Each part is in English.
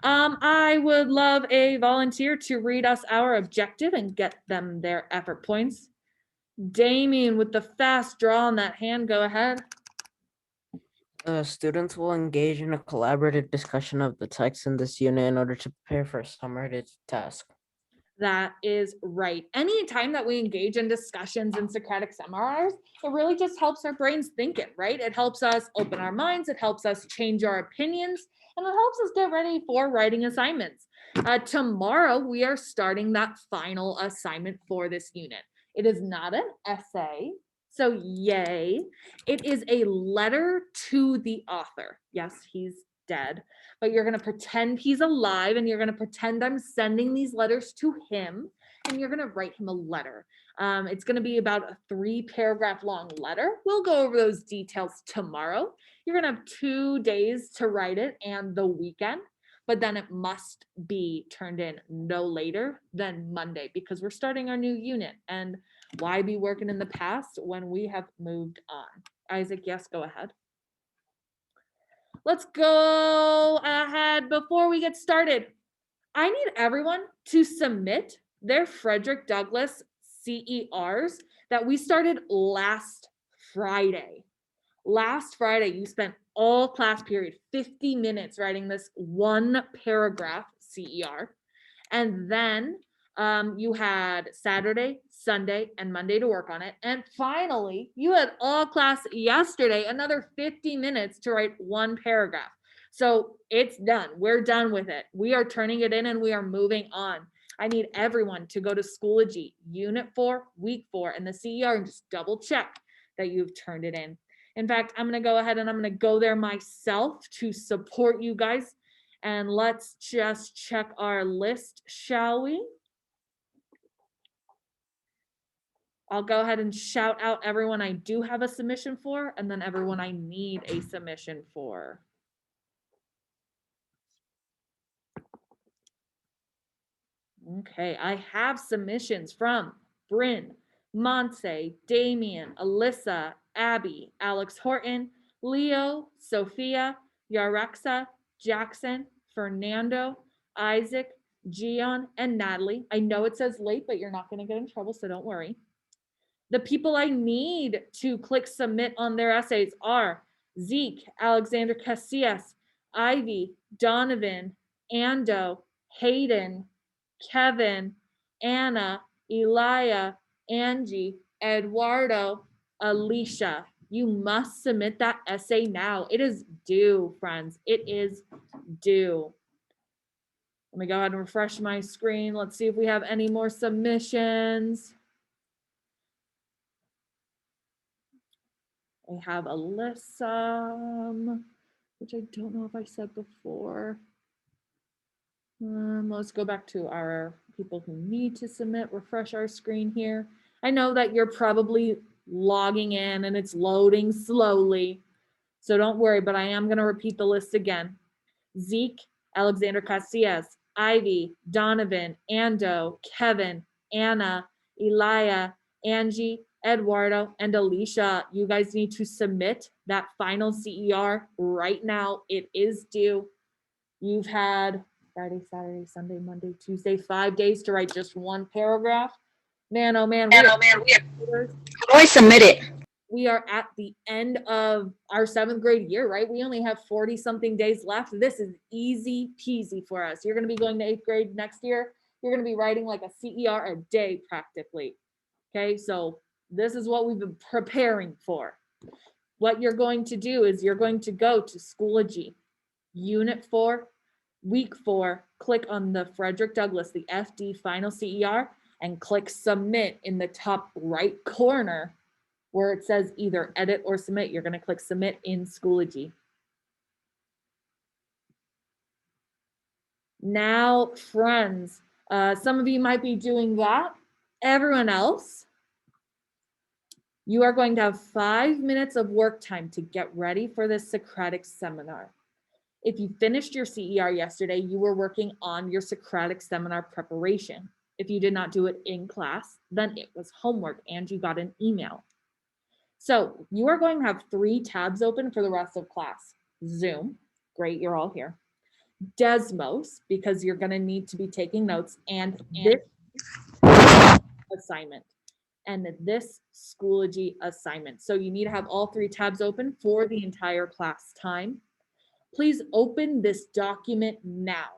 I would love a volunteer to read us our objective and get them their effort points. Damien with the fast draw on that hand, go ahead. Students will engage in a collaborative discussion of the text in this unit in order to prepare for a summative task. That is right. Any time that we engage in discussions in Socratic seminars, it really just helps our brains think it, right? It helps us open our minds, it helps us change our opinions, and it helps us get ready for writing assignments. Tomorrow, we are starting that final assignment for this unit. It is not an essay, so yay. It is a letter to the author. Yes, he's dead, but you're going to pretend he's alive and you're going to pretend I'm sending these letters to him and you're going to write him a letter. It's going to be about a 3-paragraph long letter. We'll go over those details tomorrow. You're going to have 2 days to write it and the weekend, but then it must be turned in no later than Monday because we're starting our new unit. And why be working in the past when we have moved on? Isaac, yes, go ahead. Let's go ahead before we get started. I need everyone to submit their Frederick Douglass CERs that we started last Friday. Last Friday, you spent all class period 50 minutes writing this 1-paragraph CER. And then you had Saturday, Sunday, and Monday to work on it. And finally, you had all class yesterday, another 50 minutes to write 1 paragraph. So it's done. We're done with it. We are turning it in and we are moving on. I need everyone to go to Schoology, Unit 4, Week 4, and the CER and just double check that you've turned it in. In fact, I'm going to go ahead and I'm going to go there myself to support you guys. And let's just check our list, shall we? I'll go ahead and shout out everyone I do have a submission for, and then everyone I need a submission for. Okay, I have submissions from Bryn, Montse, Damien, Alyssa, Abby, Alex Horton, Leo, Sophia, Yarexa, Jackson, Fernando, Isaac, Gian, and Natalie. I know it says late, but you're not going to get in trouble, so don't worry. The people I need to click submit on their essays are Zeke, Alexander Casillas, Ivy, Donovan, Ando, Hayden, Kevin, Anna, Elia, Angie, Eduardo, Alicia. You must submit that essay now. It is due, friends. It is due. Let me go ahead and refresh my screen. Let's see if we have any more submissions. I have Alyssa, which I don't know if I said before. Let's go back to our people who need to submit, refresh our screen here. I know that you're probably logging in and it's loading slowly, so don't worry, but I am going to repeat the list again. Zeke, Alexander Casillas, Ivy, Donovan, Ando, Kevin, Anna, Elia, Angie, Eduardo, and Alicia. You guys need to submit that final CER right now. It is due. You've had Friday, Saturday, Sunday, Monday, Tuesday, 5 days to write just 1 paragraph. Man, oh man, how do I submit it? We are at the end of our 7th grade year, right? We only have 40 something days left. This is easy peasy for us. You're going to be going to 8th grade next year. You're going to be writing like a CER a day practically. Okay, so this is what we've been preparing for. What you're going to do is you're going to go to Schoology, Unit 4, Week 4, click on the Frederick Douglass, the FD final CER, and click submit in the top right corner where it says either edit or submit. You're going to click submit in Schoology. Now, friends, some of you might be doing that. Everyone else, you are going to have 5 minutes of work time to get ready for this Socratic seminar. If you finished your CER yesterday, you were working on your Socratic seminar preparation. If you did not do it in class, then it was homework and you got an email. So you are going to have 3 tabs open for the rest of class. Zoom, great, you're all here. Desmos, because you're going to need to be taking notes, and this assignment and this Schoology assignment. So you need to have all three tabs open for the entire class time. Please open this document now.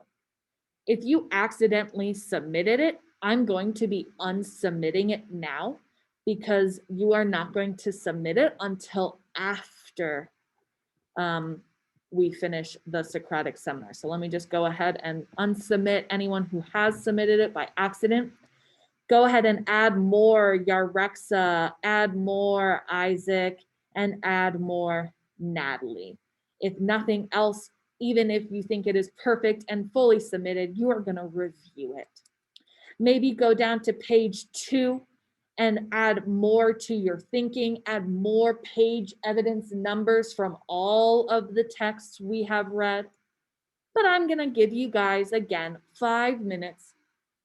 If you accidentally submitted it, I'm going to be unsubmitting it now because you are not going to submit it until after we finish the Socratic seminar. So let me just go ahead and unsubmit anyone who has submitted it by accident. Go ahead and add more Yarexa, add more Isaac, and add more Natalie. If nothing else, even if you think it is perfect and fully submitted, you are going to review it. Maybe go down to page 2 and add more to your thinking, add more page evidence numbers from all of the texts we have read. But I'm going to give you guys, again, 5 minutes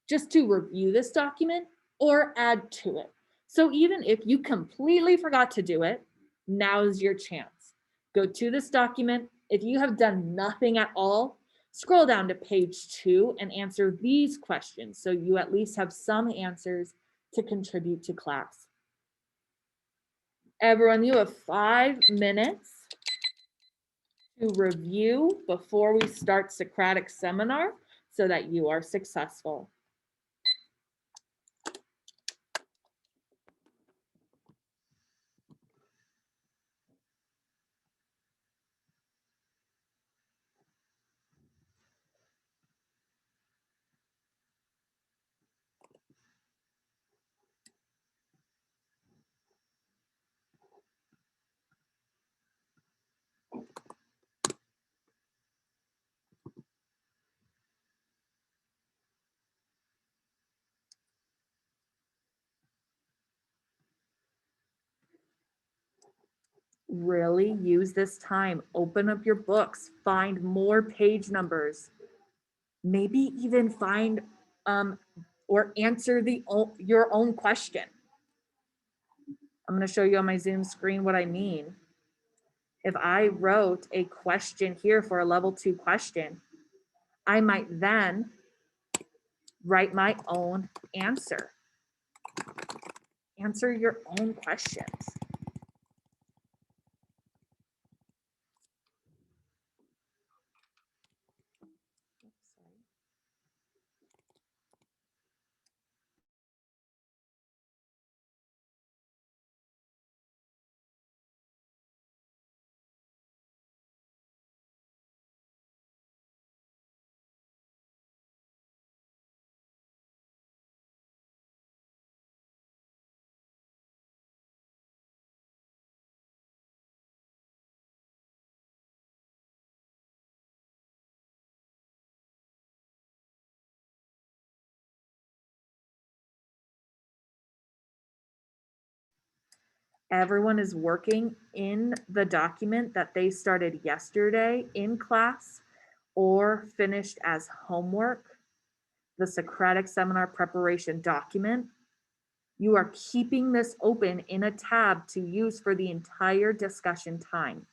just to review this document or add to it. So even if you completely forgot to do it, now is your chance. Go to this document. If you have done nothing at all, scroll down to page 2 and answer these questions so you at least have some answers to contribute to class. Everyone, you have 5 minutes to review before we start Socratic seminar so that you are successful. Really use this time. Open up your books, find more page numbers, maybe even find or answer your own question. I'm going to show you on my Zoom screen what I mean. If I wrote a question here for a level 2 question, I might then write my own answer. Answer your own questions. Everyone is working in the document that they started yesterday in class or finished as homework, the Socratic Seminar preparation document. You are keeping this open in a tab to use for the entire discussion time.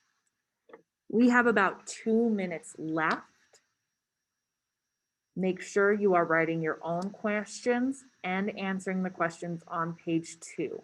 We have about 2 minutes left. Make sure you are writing your own questions and answering the questions on page 2.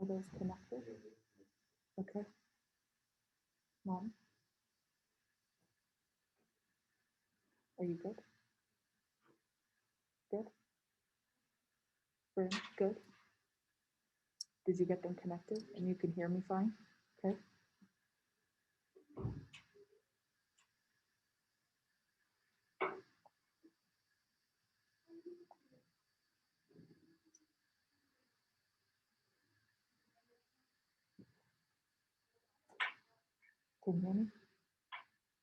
Are those connected? Okay. Mom? Are you good? Good? Bryn, good? Did you get them connected and you can hear me fine? Okay. Can you hear me?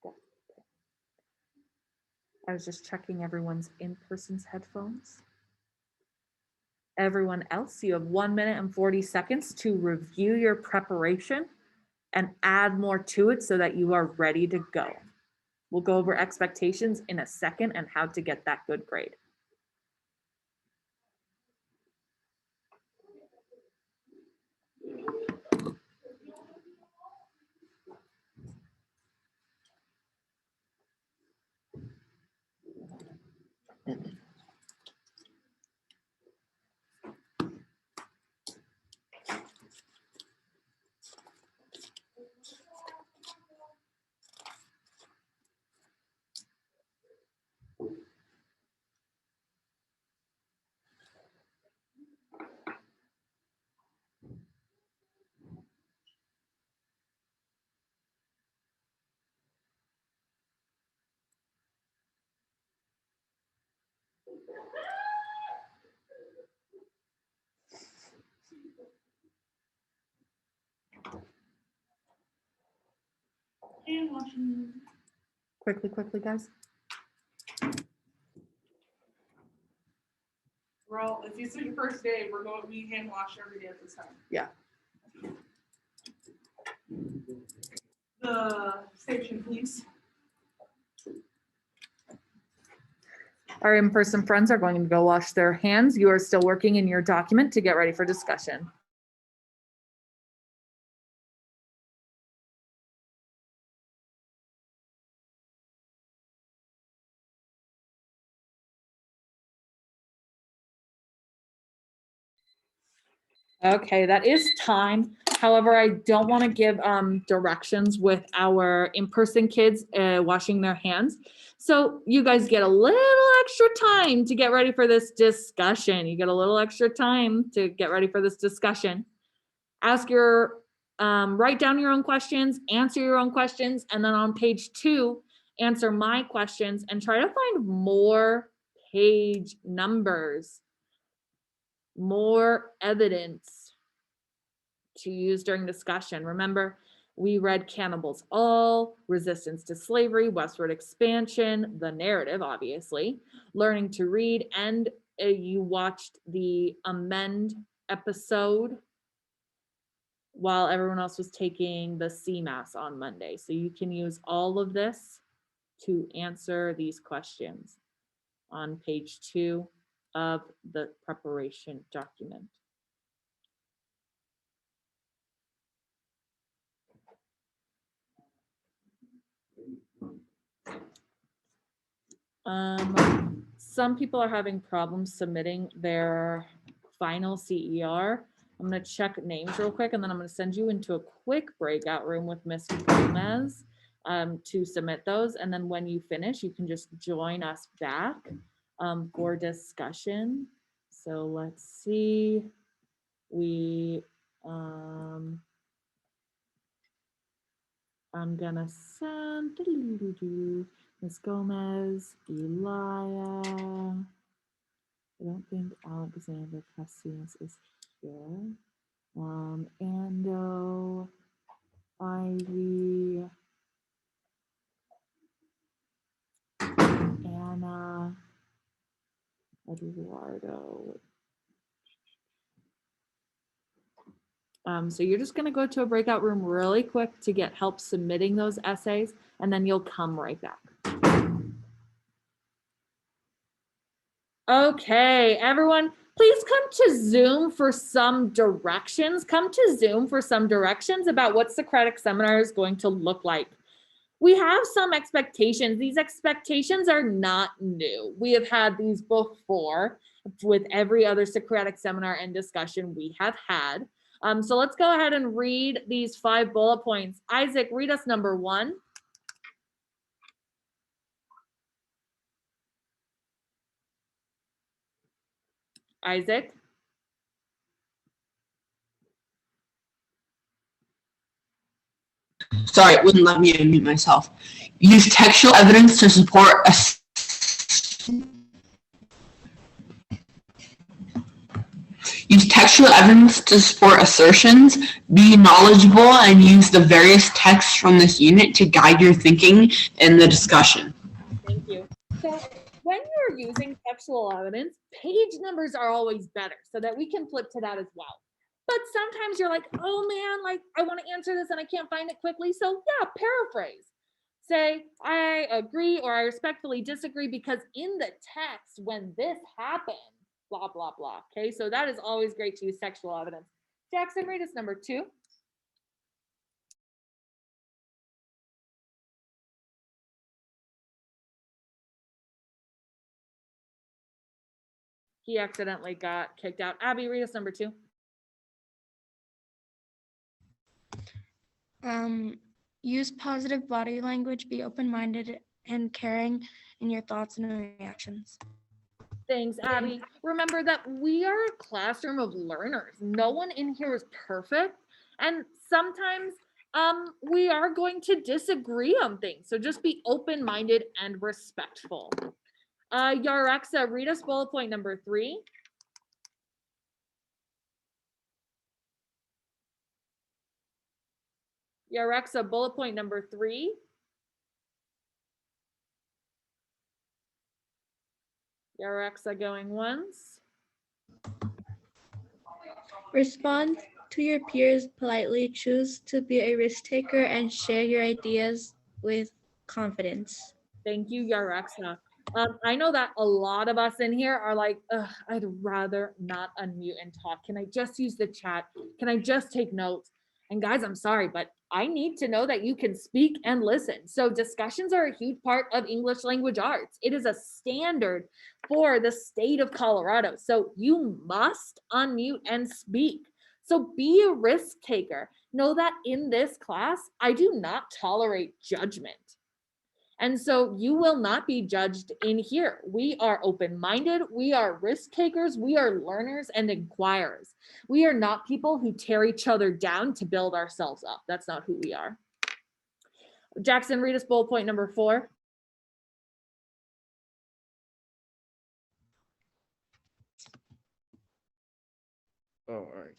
Good. Okay. I was just checking everyone's in-person's headphones. Everyone else, you have 1 minute and 40 seconds to review your preparation and add more to it so that you are ready to go. We'll go over expectations in a second and how to get that good grade. Quickly, guys. Well, if it's your first day, we hand wash every day at this time. Yeah. The station, please. Our in-person friends are going to go wash their hands. You are still working in your document to get ready for discussion. Okay, that is time. However, I don't want to give directions with our in-person kids washing their hands. So you guys get a little extra time to get ready for this discussion. You get a little extra time to get ready for this discussion. Ask your, write down your own questions, answer your own questions, and then on page 2, answer my questions and try to find more page numbers, more evidence to use during discussion. Remember, we read Cannibals All, Resistance to Slavery, Westward Expansion, the narrative, obviously, Learning to Read, and you watched the Amend episode while everyone else was taking the CMAS on Monday. So you can use all of this to answer these questions on page 2 of the preparation document. Some people are having problems submitting their final CER. I'm going to check names real quick, and then I'm going to send you into a quick breakout room with Ms. Gomez to submit those. And then when you finish, you can just join us back for discussion. So let's see. I'm gonna send Ms. Gomez, Elia. I don't think Alexander Cassius is here. Ando, Ivy, Anna, Eduardo. So you're just gonna go to a breakout room really quick to get help submitting those essays, and then you'll come right back. Okay, everyone, please come to Zoom for some directions. Come to Zoom for some directions about what Socratic Seminar is going to look like. We have some expectations. These expectations are not new. We have had these before with every other Socratic Seminar and discussion we have had. So let's go ahead and read these 5 bullet points. Isaac, read us number 1. Isaac. Sorry, it wouldn't let me unmute myself. Use textual evidence to support assertions, be knowledgeable, and use the various texts from this unit to guide your thinking in the discussion. Thank you. So when you're using textual evidence, page numbers are always better so that we can flip to that as well. But sometimes you're like, oh man, like I want to answer this and I can't find it quickly. So yeah, paraphrase. Say, I agree or I respectfully disagree because in the text, when this happened, blah, blah, blah. Okay, so that is always great to use textual evidence. Jackson, read us number 2. He accidentally got kicked out. Abby, read us number 2. Use positive body language, be open-minded and caring in your thoughts and reactions. Thanks, Abby. Remember that we are a classroom of learners. No one in here is perfect. And sometimes we are going to disagree on things. So just be open-minded and respectful. Yarexa, read us bullet point number 3. Yarexa, bullet point number 3. Yarexa going once. Respond to your peers politely, choose to be a risk taker, and share your ideas with confidence. Thank you, Yarexa. I know that a lot of us in here are like, I'd rather not unmute and talk. Can I just use the chat? Can I just take notes? And guys, I'm sorry, but I need to know that you can speak and listen. So discussions are a huge part of English language arts. It is a standard for the state of Colorado. So you must unmute and speak. So be a risk taker. Know that in this class, I do not tolerate judgment. And so you will not be judged in here. We are open-minded, we are risk takers, we are learners and inquirers. We are not people who tear each other down to build ourselves up. That's not who we are. Jackson, read us bullet point number 4. Oh, all right.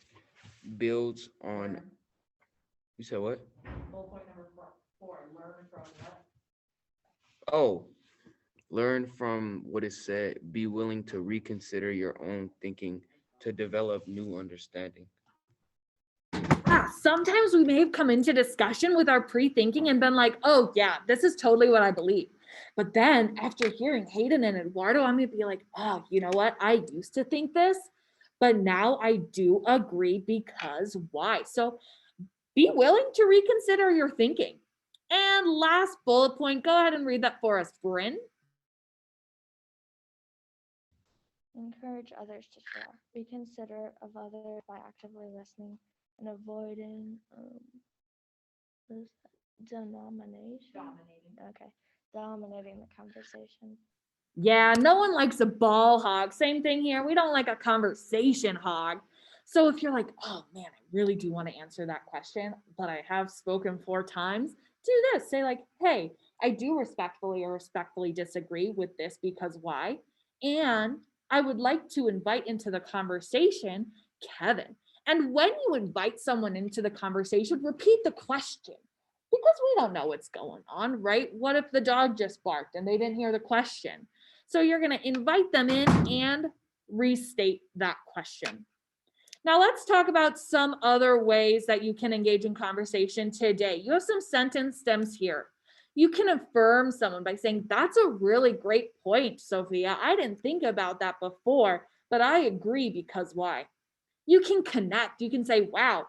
Builds on, you said what? Bullet point number 4, learn from what? Oh, learn from what is said. Be willing to reconsider your own thinking to develop new understanding. Sometimes we may have come into discussion with our pre-thinking and been like, oh yeah, this is totally what I believe. But then after hearing Hayden and Eduardo, I'm gonna be like, oh, you know what? I used to think this, but now I do agree because why? So be willing to reconsider your thinking. And last bullet point, go ahead and read that for us, Bryn. Encourage others to share. Be considerate of others by actively listening and avoiding dominating the conversation. Yeah, no one likes a ball hog. Same thing here. We don't like a conversation hog. So if you're like, oh man, I really do want to answer that question, but I have spoken 4 times, do this. Say like, hey, I do respectfully disagree with this because why? And I would like to invite into the conversation Kevin. And when you invite someone into the conversation, repeat the question because we don't know what's going on, right? What if the dog just barked and they didn't hear the question? So you're going to invite them in and restate that question. Now let's talk about some other ways that you can engage in conversation today. You have some sentence stems here. You can affirm someone by saying, that's a really great point, Sophia. I didn't think about that before, but I agree because why? You can connect. You can say, wow,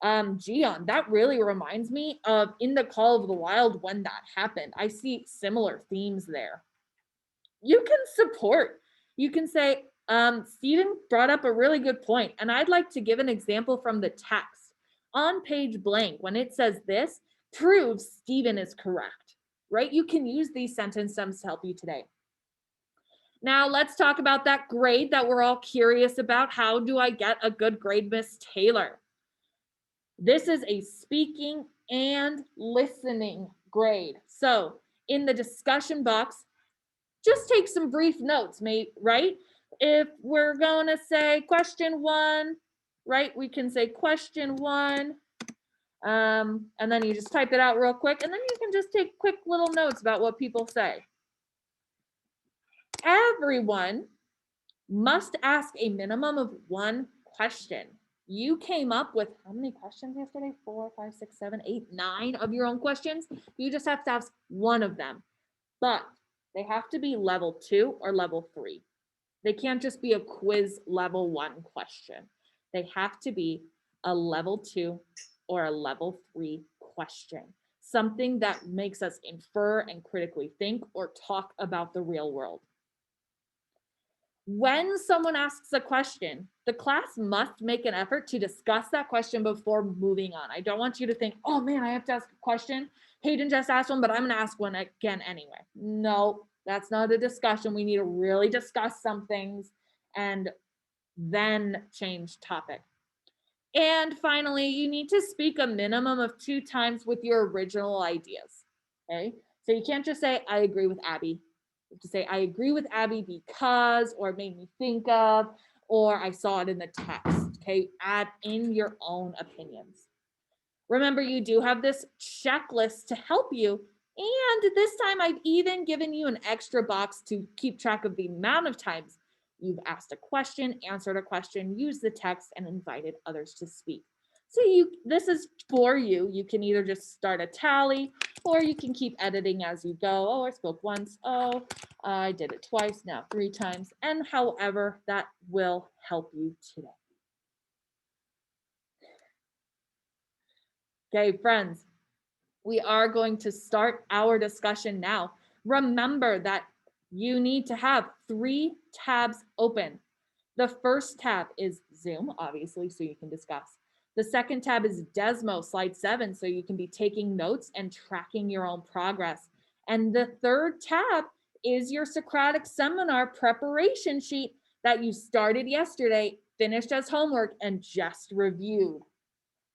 Gian, that really reminds me of In the Call of the Wild when that happened. I see similar themes there. You can support. You can say, Stephen brought up a really good point, and I'd like to give an example from the text. On page blank, when it says this, proves Stephen is correct, right? You can use these sentence stems to help you today. Now let's talk about that grade that we're all curious about. How do I get a good grade, Miss Taylor? This is a speaking and listening grade. So in the discussion box, just take some brief notes, mate, right? If we're going to say question 1, right? We can say question 1. And then you just type it out real quick. And then you can just take quick little notes about what people say. Everyone must ask a minimum of 1 question. You came up with how many questions yesterday? 4, 5, 6, 7, 8, 9 of your own questions. You just have to ask one of them, but they have to be level 2 or level 3. They can't just be a quiz level 1 question. They have to be a level 2 or a level 3 question. Something that makes us infer and critically think or talk about the real world. When someone asks a question, the class must make an effort to discuss that question before moving on. I don't want you to think, oh man, I have to ask a question. Hayden just asked one, but I'm going to ask one again anyway. No, that's not a discussion. We need to really discuss some things and then change topic. And finally, you need to speak a minimum of 2 times with your original ideas. Okay, so you can't just say, I agree with Abby. You have to say, I agree with Abby because, or it made me think of, or I saw it in the text. Okay, add in your own opinions. Remember, you do have this checklist to help you. And this time I've even given you an extra box to keep track of the amount of times you've asked a question, answered a question, used the text, and invited others to speak. So this is for you. You can either just start a tally, or you can keep editing as you go. Oh, I spoke once. Oh, I did it twice, now 3 times. And however, that will help you today. Okay, friends, we are going to start our discussion now. Remember that you need to have 3 tabs open. The first tab is Zoom, obviously, so you can discuss. The second tab is Desmo, slide 7, so you can be taking notes and tracking your own progress. And the third tab is your Socratic Seminar preparation sheet that you started yesterday, finished as homework, and just reviewed.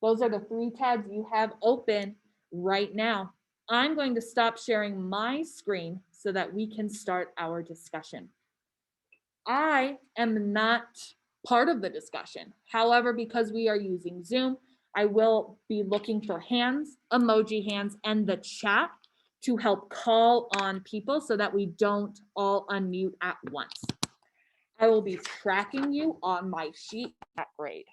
Those are the 3 tabs you have open right now. I'm going to stop sharing my screen so that we can start our discussion. I am not part of the discussion. However, because we are using Zoom, I will be looking for hands, emoji hands, and the chat to help call on people so that we don't all unmute at once. I will be tracking you on my sheet at grade.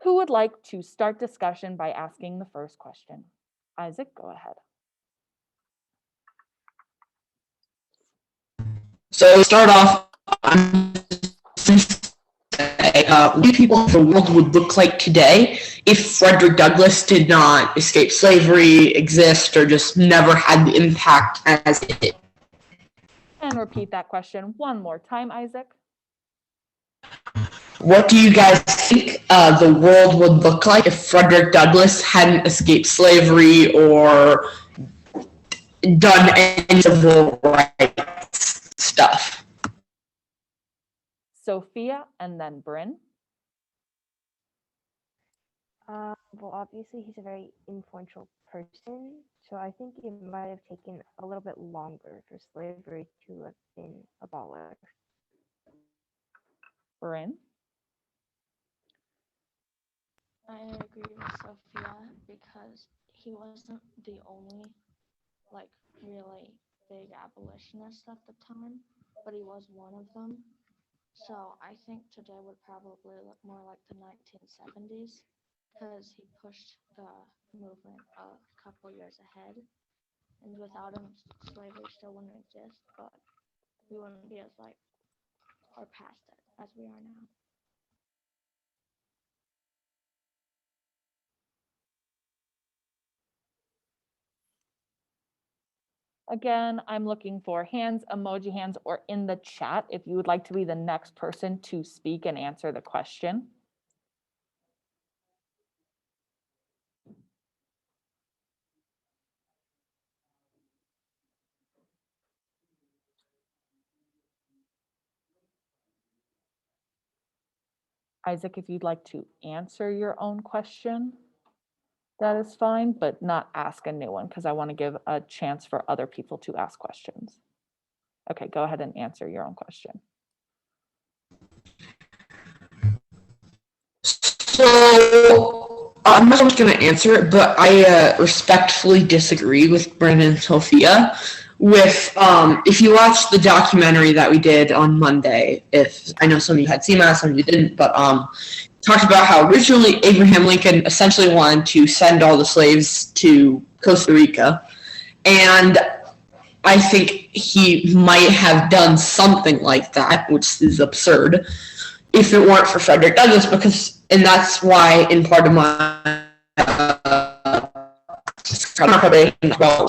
Who would like to start discussion by asking the first question? Isaac, go ahead. So start off, what do people think the world would look like today if Frederick Douglass did not escape slavery, exist, or just never had the impact as it did? And repeat that question one more time, Isaac. What do you guys think the world would look like if Frederick Douglass hadn't escaped slavery or done any civil rights stuff? Sophia and then Bryn. Well, obviously he's a very influential person, so I think it might have taken a little bit longer for slavery to have been abolished. Bryn. I agree with Sophia because he wasn't the only really big abolitionist at the time, but he was one of them. So I think today would probably look more like the 1970s because he pushed the movement a couple years ahead. And without him, slavery still wouldn't exist, but we wouldn't be as far past it as we are now. Again, I'm looking for hands, emoji hands, or in the chat if you would like to be the next person to speak and answer the question. Isaac, if you'd like to answer your own question, that is fine, but not ask a new one because I want to give a chance for other people to ask questions. Okay, go ahead and answer your own question. So I'm not going to answer it, but I respectfully disagree with Bryn and Sophia. with if you watch the documentary that we did on Monday, if I know some of you had seen that, some of you didn't, but talked about how originally Abraham Lincoln essentially wanted to send all the slaves to Costa Rica, and I think he might have done something like that, which is absurd, if it weren't for Frederick Douglass, because, and that's why in part of my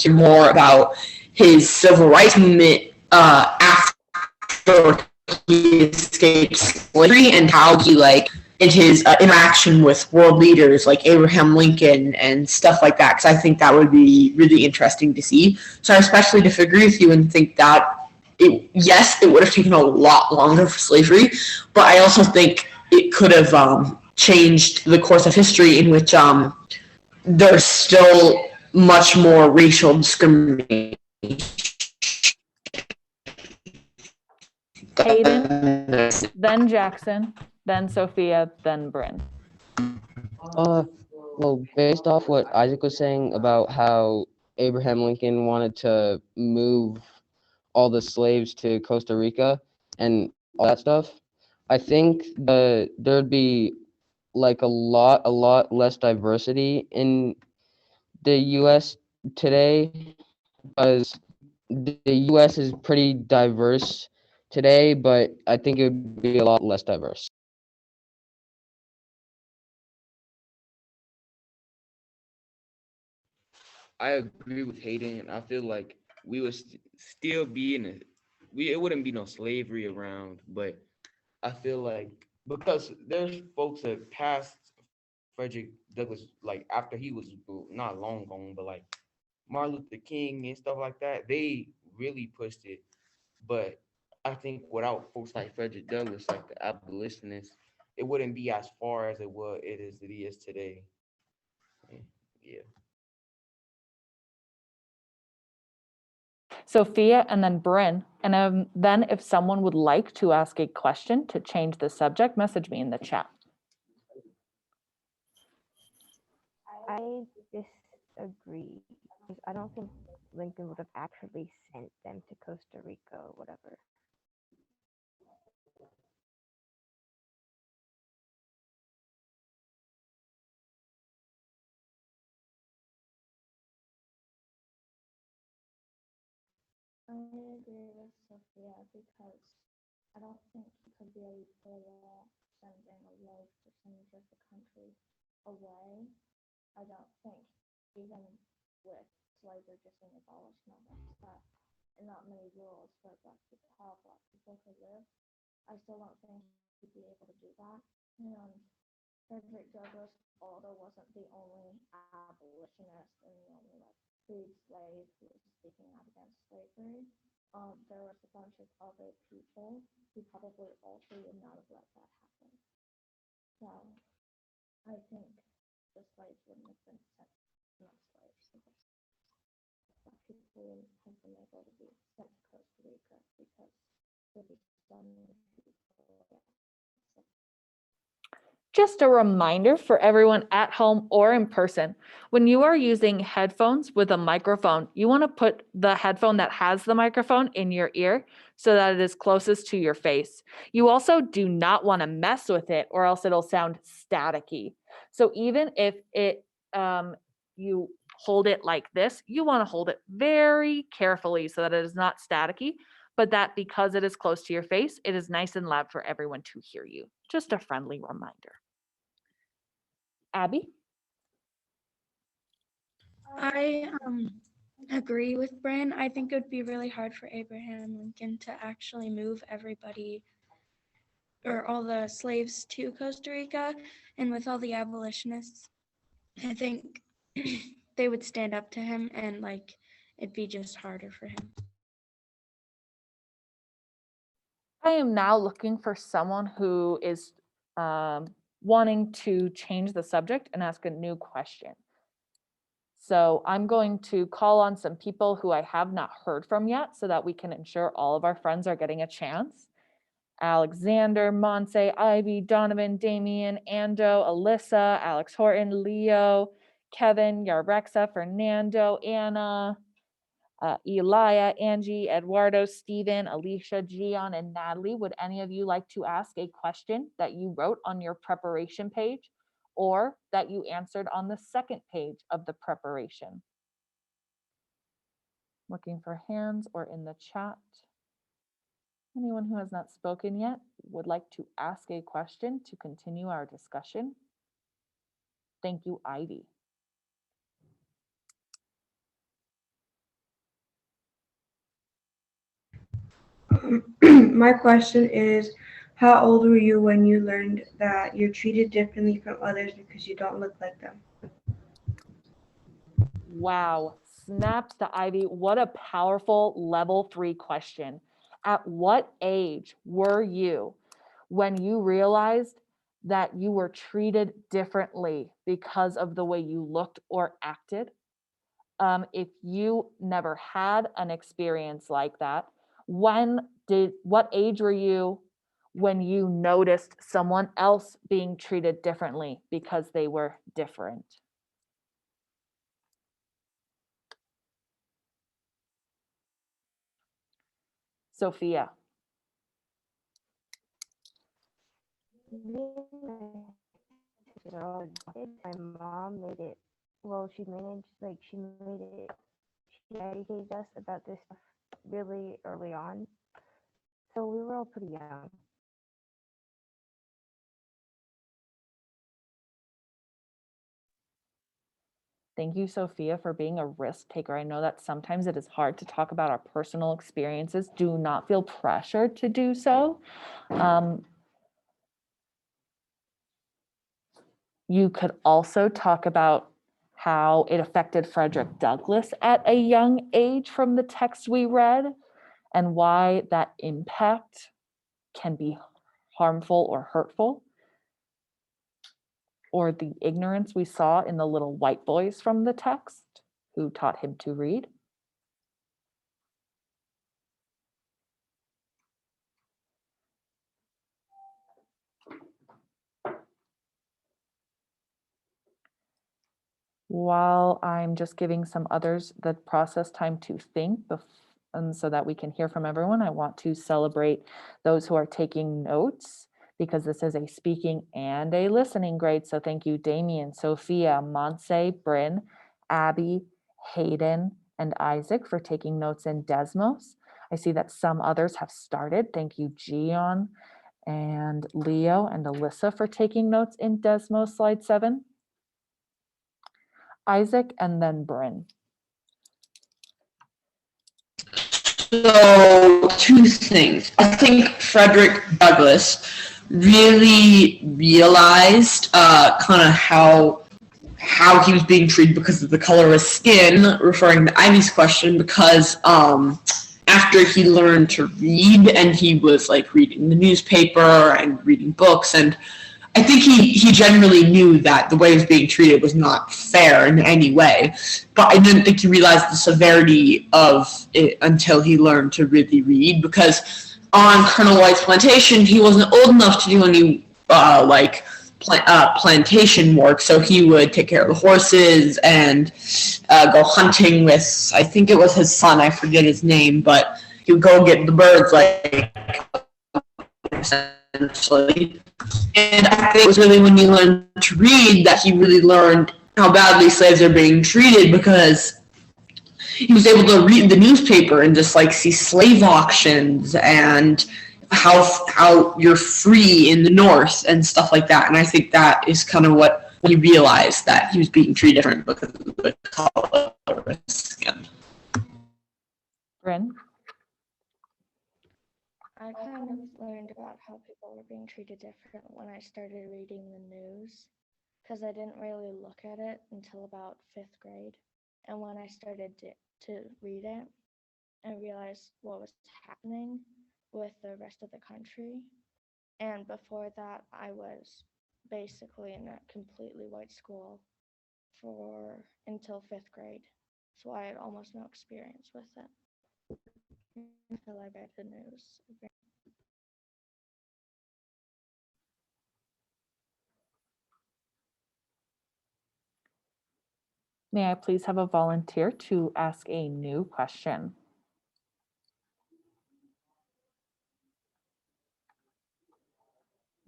more about his civil rights movement after he escaped slavery and how he in his interaction with world leaders like Abraham Lincoln and stuff like that, because I think that would be really interesting to see. So I especially disagree with you and think that yes, it would have taken a lot longer for slavery, but I also think it could have changed the course of history in which there's still much more racial discrimination. Hayden, then Jackson, then Sophia, then Bryn. Well, based off what Isaac was saying about how Abraham Lincoln wanted to move all the slaves to Costa Rica and all that stuff, I think there'd be like a lot less diversity in the U.S. today, because the U.S. is pretty diverse today, but I think it would be a lot less diverse. I agree with Hayden, and I feel like we would still be in it wouldn't be no slavery around, but I feel like because there's folks that passed Frederick Douglass, like after he was not long gone, but like Martin Luther King and stuff like that, they really pushed it. But I think without folks like Frederick Douglass, like the abolitionists, it wouldn't be as far as it is today. Yeah. Sophia, and then Bryn. And then if someone would like to ask a question to change the subject, message me in the chat. I disagree because I don't think Lincoln would have actually sent them to Costa Rica or whatever. I agree with Sophia because I don't think he could really pull off sending a large percentage of the country away. I don't think even with slavery just being abolished and all that stuff, and not many rules for black people, how black people could live, I still don't think he'd be able to do that. And Frederick Douglass, although wasn't the only abolitionist and the only like freed slave who was speaking out against slavery, there was a bunch of other people who probably also would not have let that happen. So I think the slaves wouldn't have been sent, not slaves, black people wouldn't have been able to be sent to Costa Rica because there'd be so many people. Just a reminder for everyone at home or in person, when you are using headphones with a microphone, you want to put the headphone that has the microphone in your ear so that it is closest to your face. You also do not want to mess with it or else it'll sound staticky. So even if you hold it like this, you want to hold it very carefully so that it is not staticky, but that because it is close to your face, it is nice and loud for everyone to hear you. Just a friendly reminder. Abby? I agree with Bryn. I think it would be really hard for Abraham Lincoln to actually move everybody or all the slaves to Costa Rica. And with all the abolitionists, I think they would stand up to him and it'd be just harder for him. I am now looking for someone who is wanting to change the subject and ask a new question. So I'm going to call on some people who I have not heard from yet so that we can ensure all of our friends are getting a chance. Alexander, Monse, Ivy, Donovan, Damien, Ando, Alyssa, Alex Horton, Leo, Kevin, Yarexa, Fernando, Anna, Elia, Angie, Eduardo, Stephen, Alicia, Gian, and Natalie, would any of you like to ask a question that you wrote on your preparation page or that you answered on the second page of the preparation? Looking for hands or in the chat. Anyone who has not spoken yet would like to ask a question to continue our discussion? Thank you, Ivy. My question is, how old were you when you learned that you're treated differently from others because you don't look like them? Wow, snaps to Ivy. What a powerful level 3 question. At what age were you when you realized that you were treated differently because of the way you looked or acted? If you never had an experience like that, what age were you when you noticed someone else being treated differently because they were different? Sophia. My mom made it, well, she managed, like, she made it, she educated us about this stuff really early on. So we were all pretty young. Thank you, Sophia, for being a risk taker. I know that sometimes it is hard to talk about our personal experiences. Do not feel pressured to do so. You could also talk about how it affected Frederick Douglass at a young age from the text we read, and why that impact can be harmful or hurtful, or the ignorance we saw in the little white boys from the text who taught him to read. While I'm just giving some others the process time to think, and so that we can hear from everyone, I want to celebrate those who are taking notes, because this is a speaking and a listening grade. So thank you, Damien, Sophia, Monse, Bryn, Abby, Hayden, and Isaac for taking notes in Desmos. I see that some others have started. Thank you, Gian and Leo and Alyssa for taking notes in Desmos, slide 7. Isaac, and then Bryn. So, two things. I think Frederick Douglass really realized kind of how he was being treated because of the color of his skin, referring to Ivy's question, because after he learned to read and he was like reading the newspaper and reading books, and I think he generally knew that the way he was being treated was not fair in any way, but I didn't think he realized the severity of it until he learned to really read, because on Colonel White's plantation, he wasn't old enough to do any plantation work, so he would take care of the horses and go hunting with, I think it was his son, I forget his name, but he would go get the birds, like, essentially. And I think it was really when he learned to read that he really learned how badly slaves are being treated, because he was able to read the newspaper and just like see slave auctions and how you're free in the North and stuff like that. And I think that is kind of what he realized, that he was being treated different because of the color of his skin. Bryn? I kind of learned about how people were being treated different when I started reading the news, because I didn't really look at it until about 5th grade. And when I started to read it, I realized what was happening with the rest of the country. And before that, I was basically in a completely white school until 5th grade. So I had almost no experience with it until I read the news. May I please have a volunteer to ask a new question?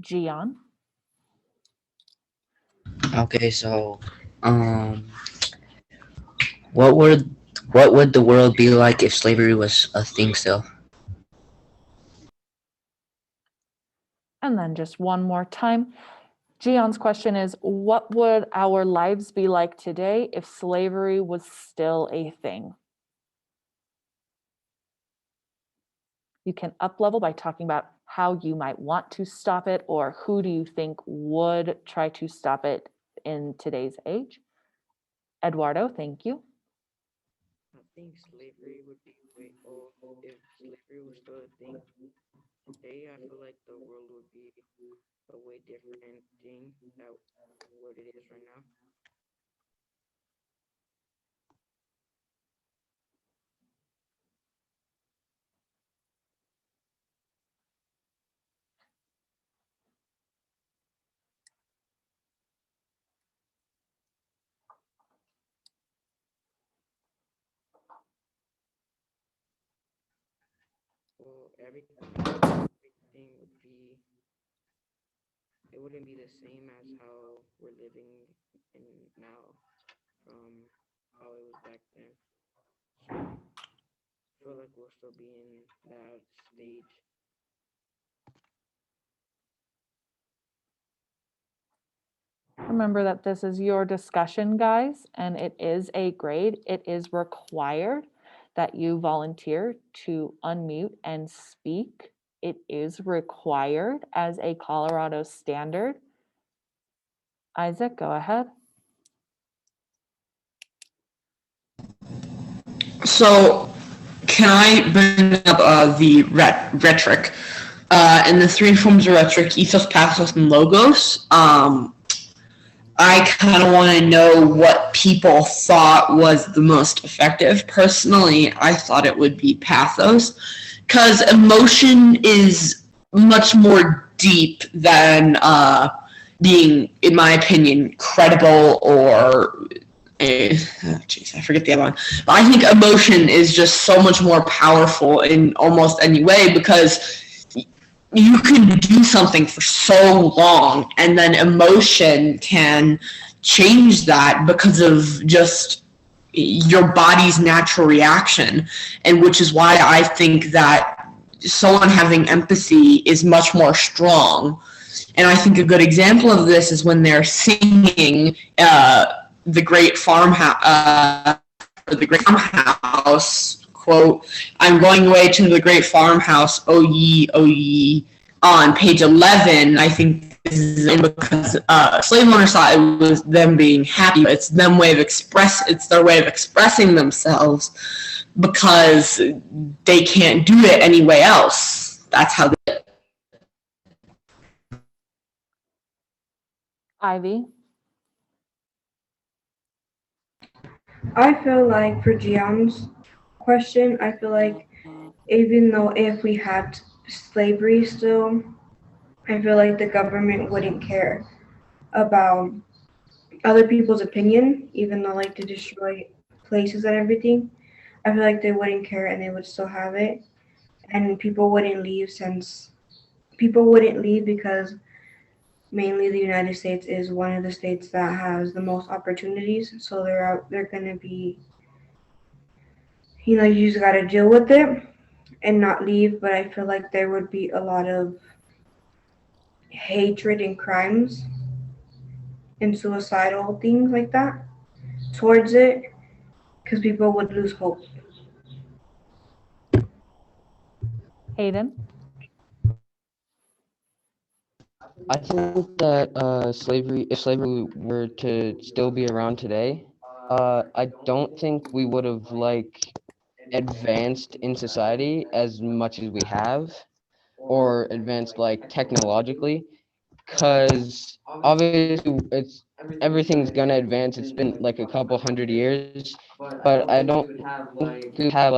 Gian? Okay, so um, what would what would the world be like if slavery was a thing still? And then just one more time. Gion's question is, what would our lives be like today if slavery was still a thing? You can up-level by talking about how you might want to stop it, or who do you think would try to stop it in today's age? Eduardo, thank you. I think slavery would be way, oh, if slavery was still a thing today, I feel like the world would be a way different thing that what it is right now. Well, everything would be, it wouldn't be the same as how we're living in now from how it was back then. So I feel like we'll still be in that stage. Remember that this is your discussion, guys, and it is a grade. It is required that you volunteer to unmute and speak. It is required as a Colorado standard. Isaac, go ahead. So, can I bring up the rhetoric? And the three forms of rhetoric: ethos, pathos, and logos. I kind of want to know what people thought was the most effective. Personally, I thought it would be pathos, because emotion is much more deep than being, in my opinion, credible or jeez, I forget the other one. But I think emotion is just so much more powerful in almost any way, because you can do something for so long and then emotion can change that because of just your body's natural reaction, and which is why I think that someone having empathy is much more strong. And I think a good example of this is when they're singing the great farmhouse quote, "I'm going away to the great farmhouse, oh ye," on page 11. I think this is because slave owners thought it was them being happy, but it's their way of expressing themselves, because they can't do it any way else. That's how they. Ivy. I feel like for Gian's question, I feel like even though if we had slavery still, I feel like the government wouldn't care about other people's opinion, even though like to destroy places and everything. I feel like they wouldn't care and they would still have it. And people wouldn't leave because mainly the United States is one of the states that has the most opportunities. So they're gonna be, you just gotta deal with it and not leave. But I feel like there would be a lot of hatred and crimes and suicidal things like that towards it, because people would lose hope. Hayden. I think that if slavery were to still be around today, I don't think we would have advanced in society as much as we have, or advanced technologically, because obviously it's everything's gonna advance. It's been a couple hundred years, but I don't think we have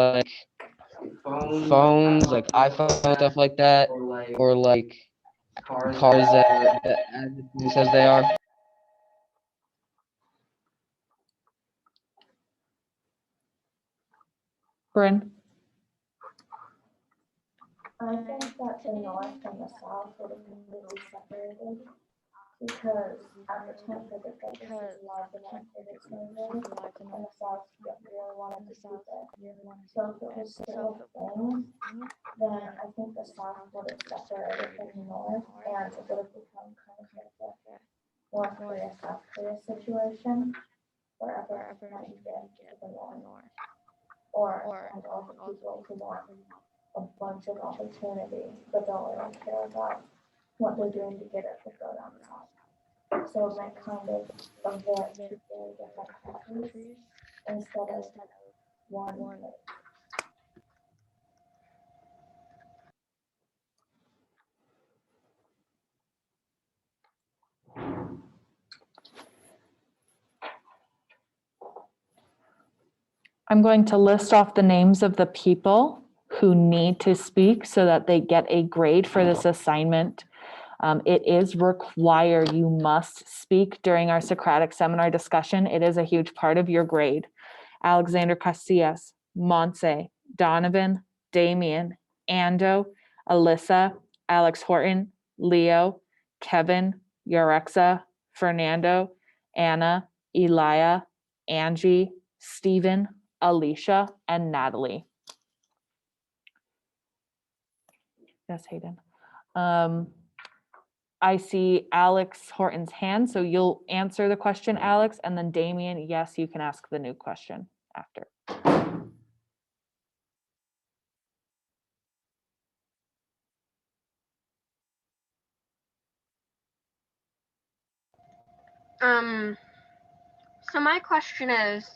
phones, iPhones, stuff like that, or cars that are as advanced as they are. Bryn? I think that the North and the South would have completely separated because at the time for the Douglases, a lot of them were in slavery, and the South really wanted to keep it. So if it was still a thing, then I think the South would have separated from the North, and it would have become kind of like a North Korea, South Korea situation, where everyone trying to get to the North, and all the people who want a bunch of opportunity, but don't really care about what they're doing to get it to go down south. So it meant kind of two very different countries instead of one place. I'm going to list off the names of the people who need to speak so that they get a grade for this assignment. It is required. You must speak during our Socratic Seminar discussion. It is a huge part of your grade. Alexander Casillas, Montse, Donovan, Damien, Ando, Alyssa, Alex Horton, Leo, Kevin, Yarexa, Fernando, Anna, Elia, Angie, Stephen, Alicia, and Natalie. Yes, Hayden. I see Alex Horton's hand, so you'll answer the question, Alex, and then Damien, yes, you can ask the new question after. So my question is,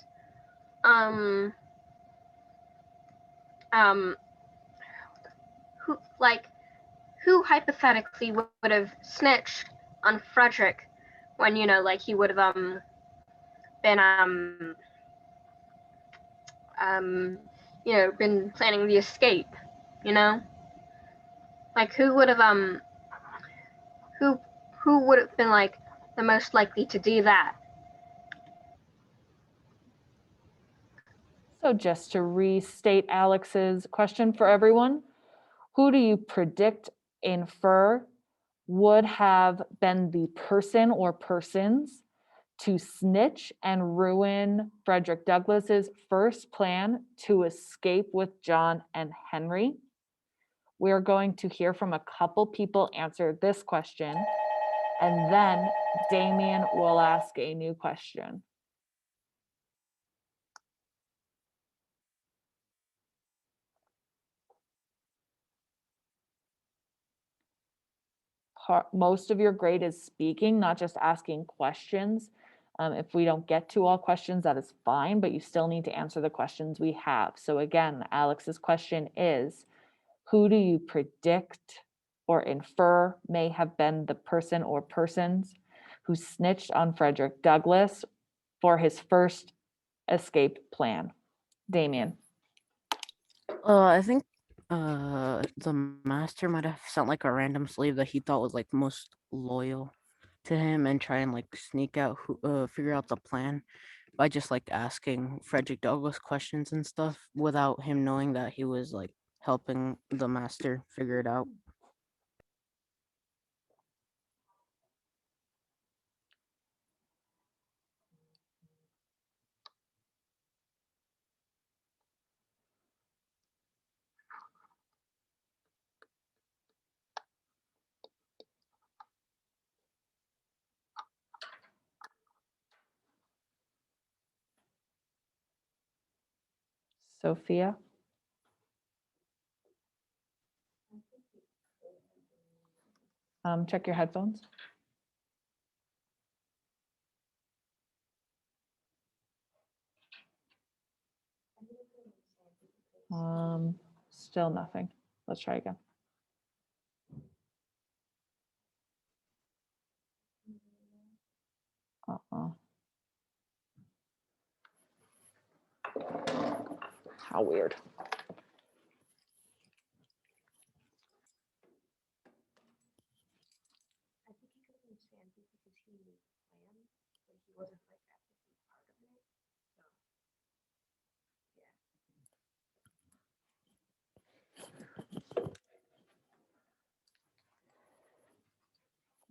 who hypothetically would have snitched on Frederick when, like he would have been been planning the escape, like who would have who would have been like the most likely to do that? So just to restate Alex's question for everyone, who do you predict, infer, would have been the person or persons to snitch and ruin Frederick Douglass's first plan to escape with John and Henry? We're going to hear from a couple people answer this question, and then Damien will ask a new question. Most of your grade is speaking, not just asking questions. If we don't get to all questions, that is fine, but you still need to answer the questions we have. So again, Alex's question is, who do you predict or infer may have been the person or persons who snitched on Frederick Douglass for his first escape plan? Damien. I think the master might have sent like a random slave that he thought was like most loyal to him and try and like sneak out figure out the plan by just like asking Frederick Douglass questions and stuff without him knowing that he was like helping the master figure it out. Sophia. Check your headphones. Still nothing. Let's try again. How weird. I think he could understand because he knew the plan, but he wasn't like actively part of it. So, yeah.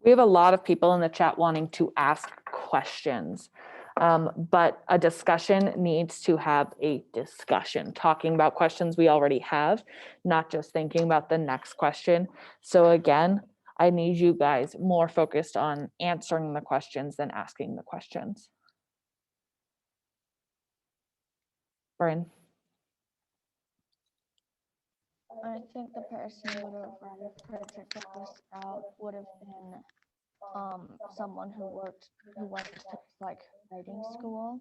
We have a lot of people in the chat wanting to ask questions, but a discussion needs to have a discussion, talking about questions we already have, not just thinking about the next question. So again, I need you guys more focused on answering the questions than asking the questions. Bryn? I think the person who would have run Frederick Douglass out would have been someone who went to like writing school,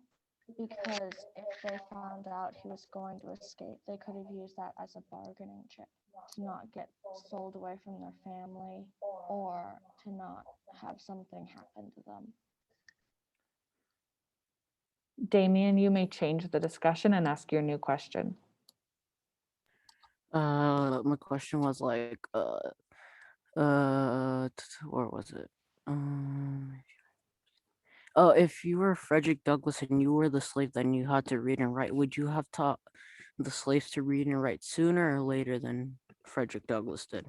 because if they found out he was going to escape, they could have used that as a bargaining chip to not get sold away from their family or to not have something happen to them. Damien, you may change the discussion and ask your new question. My question was like, where was it? Oh, if you were Frederick Douglass and you were the slave, then you had to read and write. Would you have taught the slaves to read and write sooner or later than Frederick Douglass did?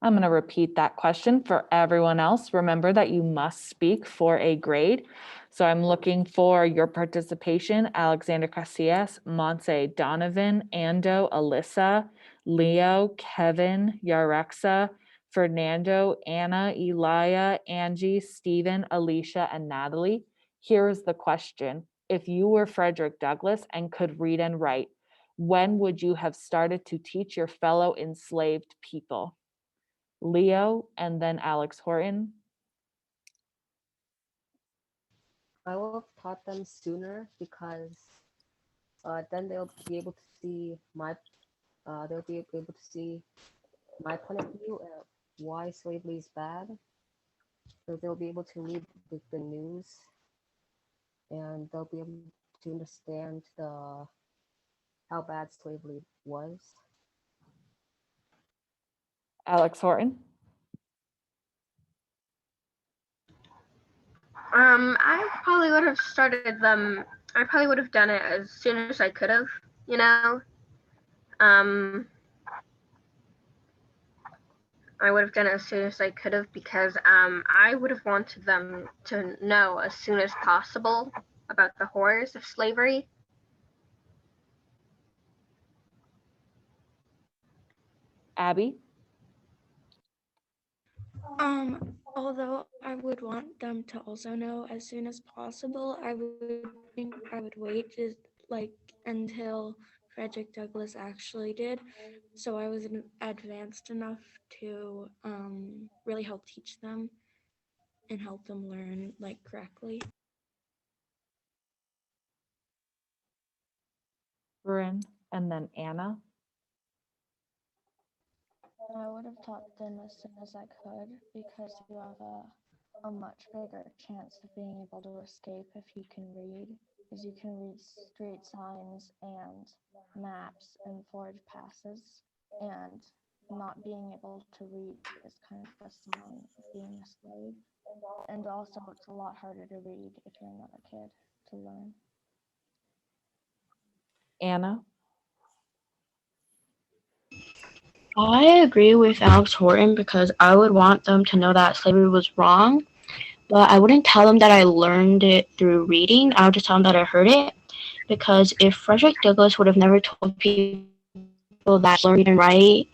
I'm going to repeat that question for everyone else. Remember that you must speak for a grade. So I'm looking for your participation. Alexander Casillas, Montse, Donovan, Ando, Alyssa, Leo, Kevin, Yarexa, Fernando, Anna, Elia, Angie, Stephen, Alicia, and Natalie. Here is the question. If you were Frederick Douglass and could read and write, when would you have started to teach your fellow enslaved people? Leo, and then Alex Horton. I will have taught them sooner because then they'll be able to see they'll be able to see my point of view of why slavery is bad. So they'll be able to read the news, and they'll be able to understand how bad slavery was. Alex Horton. I probably would have started them. I probably would have done it as soon as I could have, you know. I would have done it as soon as I could have, because I would have wanted them to know as soon as possible about the horrors of slavery. Abby. Although I would want them to also know as soon as possible, I would think I would wait until Frederick Douglass actually did, so I was advanced enough to really help teach them and help them learn correctly. Bryn, and then Anna. I would have taught them as soon as I could, because you have a much bigger chance of being able to escape if you can read, because you can read street signs and maps and forge passes, and not being able to read is kind of a sign of being a slave. And also it's a lot harder to read if you're not a kid to learn. Anna. I agree with Alex Horton because I would want them to know that slavery was wrong, but I wouldn't tell them that I learned it through reading. I would just tell them that I heard it, because if Frederick Douglass would have never told people that learn read and write,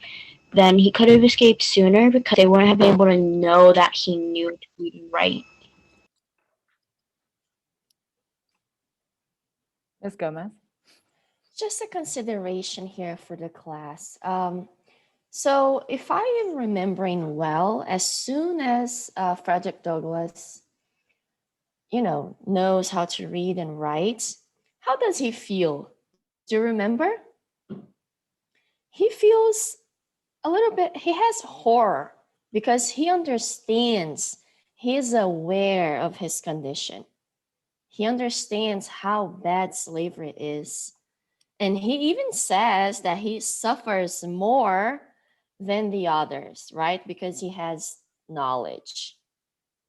then he could have escaped sooner because they wouldn't have been able to know that he knew to read and write. Ms. Gomez. Just a consideration here for the class. So if I am remembering well, as soon as Frederick Douglass, knows how to read and write, how does he feel? Do you remember? He feels a little bit, he has horror because he understands, he is aware of his condition. He understands how bad slavery is. And he even says that he suffers more than the others, right? Because he has knowledge.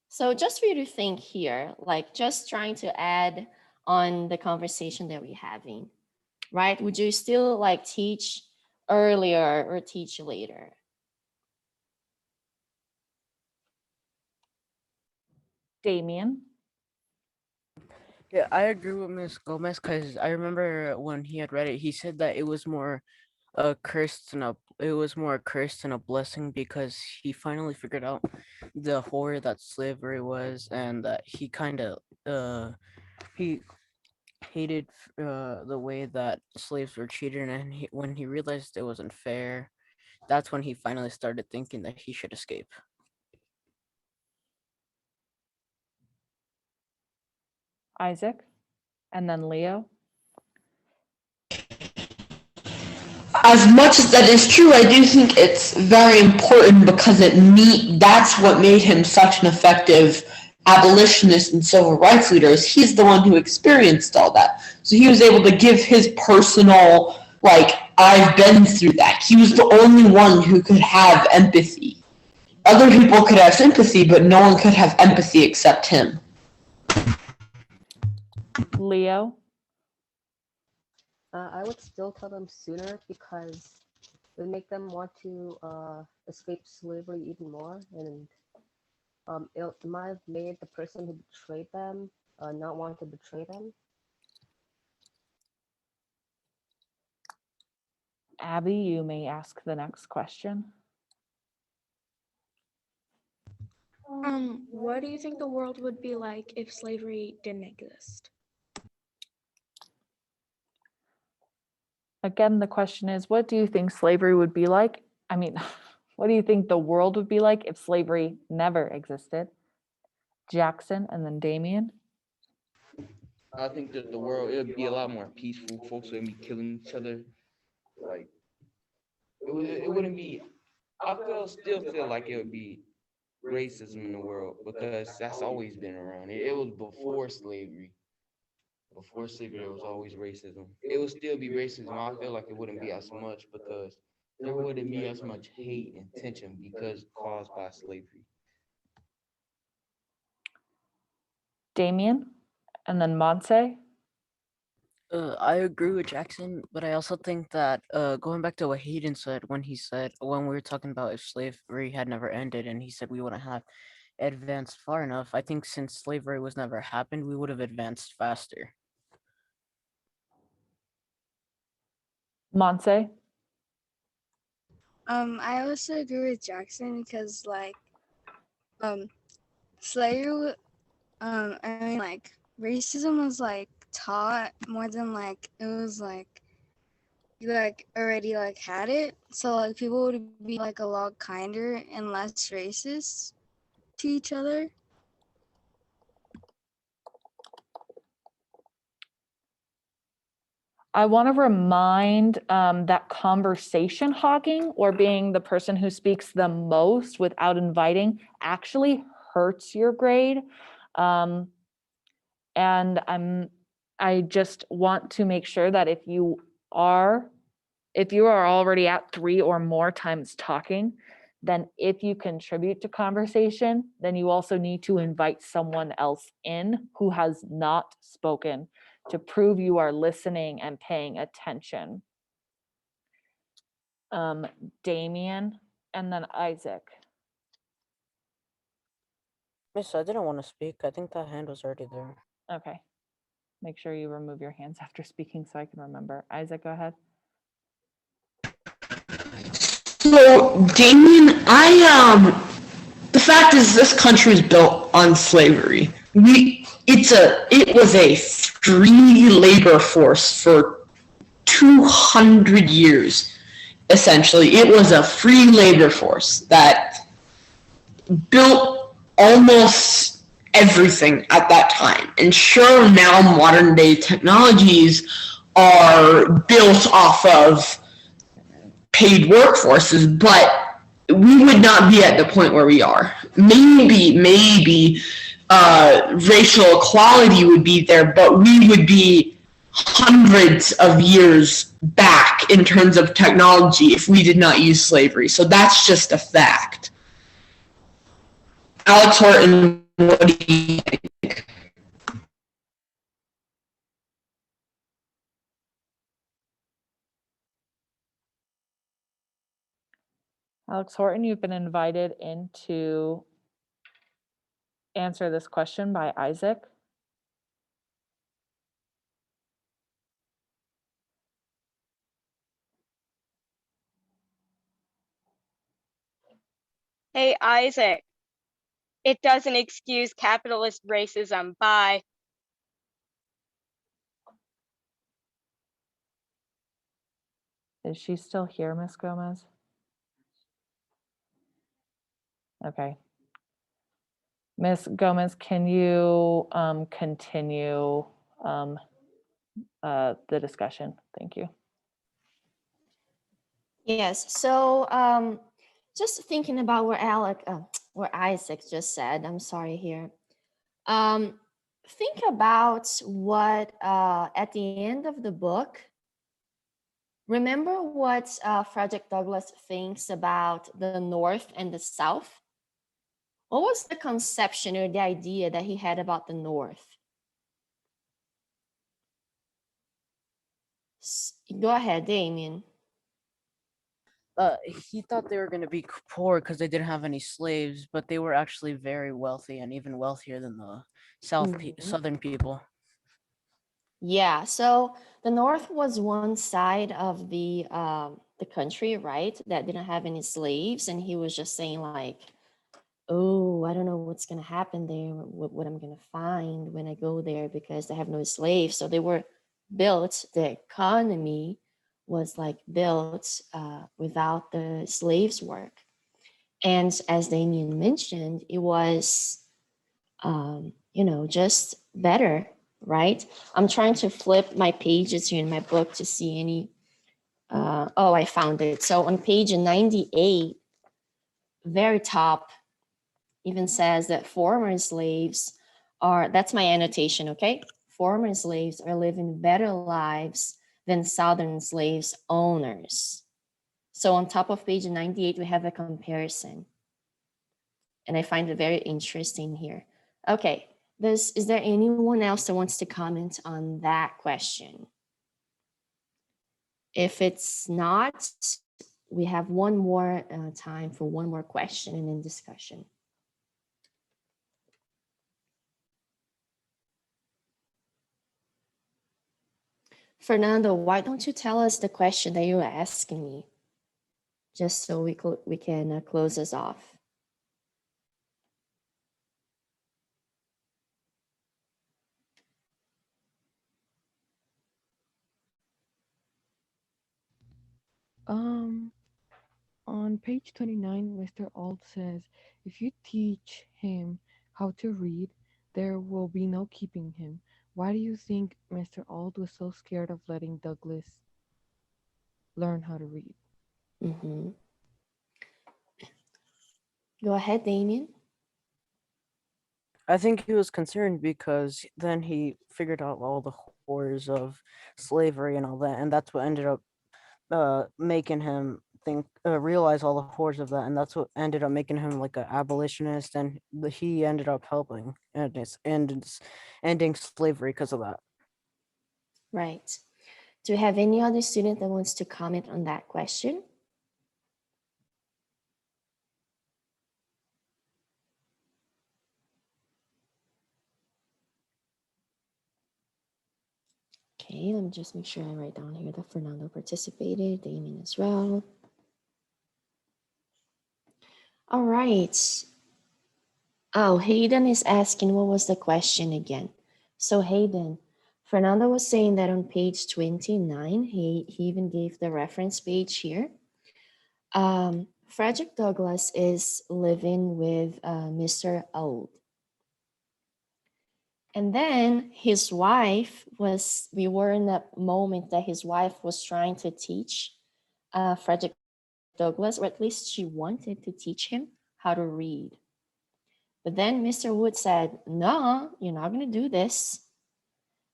So just for you to think here, just trying to add on the conversation that we're having, right? Would you still teach earlier or teach later? Damien. Yeah, I agree with Miss Gomez because I remember when he had read it, he said that it was more a curse than a curse than a blessing because he finally figured out the horror that slavery was, and that he kind of he hated the way that slaves were treated, and when he realized it wasn't fair, that's when he finally started thinking that he should escape. Isaac, and then Leo. As much as that is true, I do think it's very important because that's what made him such an effective abolitionist and civil rights leader. Is he's the one who experienced all that, so he was able to give his personal, like, I've been through that. He was the only one who could have empathy. Other people could have sympathy, but no one could have empathy except him. Leo. I would still tell them sooner because it would make them want to escape slavery even more, and it might have made the person who betrayed them not want to betray them. Abby, you may ask the next question. What do you think the world would be like if slavery didn't exist? Again, the question is, what do you think slavery would be like? I mean, what do you think the world would be like if slavery never existed? Jackson, and then Damien. I think that the world, it would be a lot more peaceful. Folks wouldn't be killing each other. Like, it wouldn't be, still feel like it would be racism in the world because that's always been around. It was before slavery. Before slavery, there was always racism. It would still be racism. I feel like it wouldn't be as much because there wouldn't be as much hate and tension because caused by slavery. Damien, and then Montse. I agree with Jackson, but I also think that going back to what Hayden said when when we were talking about if slavery had never ended, and he said we wouldn't have advanced far enough. I think since slavery was never happened, we would have advanced faster. Montse. I also agree with Jackson because slavery, I mean, like, racism was like taught more than like it was like you like already like had it. So like people would be like a lot kinder and less racist to each other. I want to remind that conversation hogging, or being the person who speaks the most without inviting, actually hurts your grade. And I just want to make sure that if you are already at 3 or more times talking, then if you contribute to conversation, then you also need to invite someone else in who has not spoken to prove you are listening and paying attention. Damien, and then Isaac. Miss, I didn't want to speak. I think that hand was already there. Okay. Make sure you remove your hands after speaking so I can remember. Isaac, go ahead. So, Damien, the fact is this country was built on slavery. It was a free labor force for 200 years, essentially. It was a free labor force that built almost everything at that time. And sure, now modern day technologies are built off of paid workforces, but we would not be at the point where we are. Maybe racial equality would be there, but we would be hundreds of years back in terms of technology if we did not use slavery. So that's just a fact. Alex Horton, what do you think? Alex Horton, you've been invited into answer this question by Isaac. Hey, Isaac, it doesn't excuse capitalist racism. Bye. Is she still here, Miss Gomez? Okay. Miss Gomez, can you continue the discussion? Thank you. Yes. So just thinking about where Isaac just said. I'm sorry here. Think about what at the end of the book. Remember what Frederick Douglass thinks about the North and the South? What was the conception or the idea that he had about the North? Go ahead, Damien. He thought they were going to be poor because they didn't have any slaves, but they were actually very wealthy and even wealthier than the southern people. Yeah, so the North was one side of the country, right, that didn't have any slaves, and he was just saying like, oh, I don't know what's gonna happen there, what I'm gonna find when I go there because they have no slaves. So they were built. The economy was like built without the slaves' work, and as Damien mentioned, it was just better, right? I'm trying to flip my pages here in my book to see any. Oh, I found it. So on page 98, very top, even says that former slaves that's my annotation, okay? Former slaves are living better lives than Southern slaves owners. So on top of page 98, we have a comparison. And I find it very interesting here. Okay, is there anyone else that wants to comment on that question? If it's not, we have one more time for one more question and then discussion. Fernando, why don't you tell us the question that you were asking me, just so we can close us off? On page 29, Mr. Alt says, if you teach him how to read, there will be no keeping him. Why do you think Mr. Alt was so scared of letting Douglas learn how to read? Mm-hmm. Go ahead, Damien. I think he was concerned because then he figured out all the horrors of slavery and all that, and that's what ended up making him realize all the horrors of that, and that's what ended up making him like an abolitionist, and he ended up helping and it's ending slavery because of that. Right. Do we have any other student that wants to comment on that question? Okay, let me just make sure I write down here that Fernando participated, Damien as well. All right. Oh, Hayden is asking what was the question again. So Hayden, Fernando was saying that on page 29, he even gave the reference page here. Frederick Douglass is living with Mr. Old. And then his wife we were in that moment that his wife was trying to teach Frederick Douglass, or at least she wanted to teach him how to read. But then Mr. Wood said, no, you're not going to do this.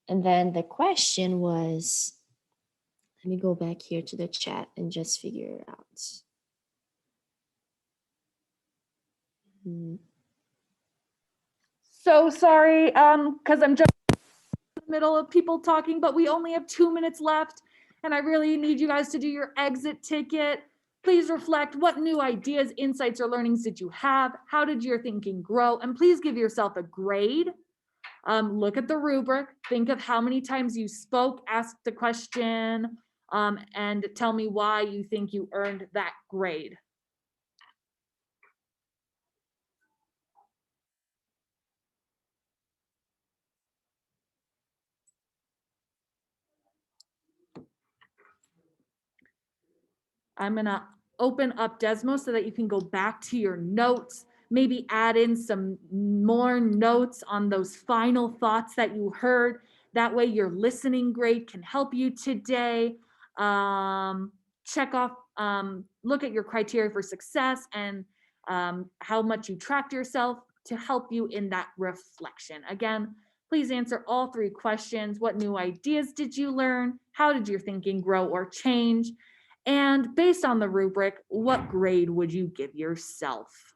And then the question was, let me go back here to the chat and just figure it out. So sorry, because I'm just in the middle of people talking, but we only have 2 minutes left, and I really need you guys to do your exit ticket. Please reflect what new ideas, insights, or learnings did you have? How did your thinking grow? And please give yourself a grade. Look at the rubric, think of how many times you spoke, ask the question, and tell me why you think you earned that grade. I'm gonna open up Desmo so that you can go back to your notes, maybe add in some more notes on those final thoughts that you heard. That way your listening grade can help you today. Check off, look at your criteria for success and how much you tracked yourself to help you in that reflection. Again, please answer all 3 questions. What new ideas did you learn? How did your thinking grow or change? And based on the rubric, what grade would you give yourself?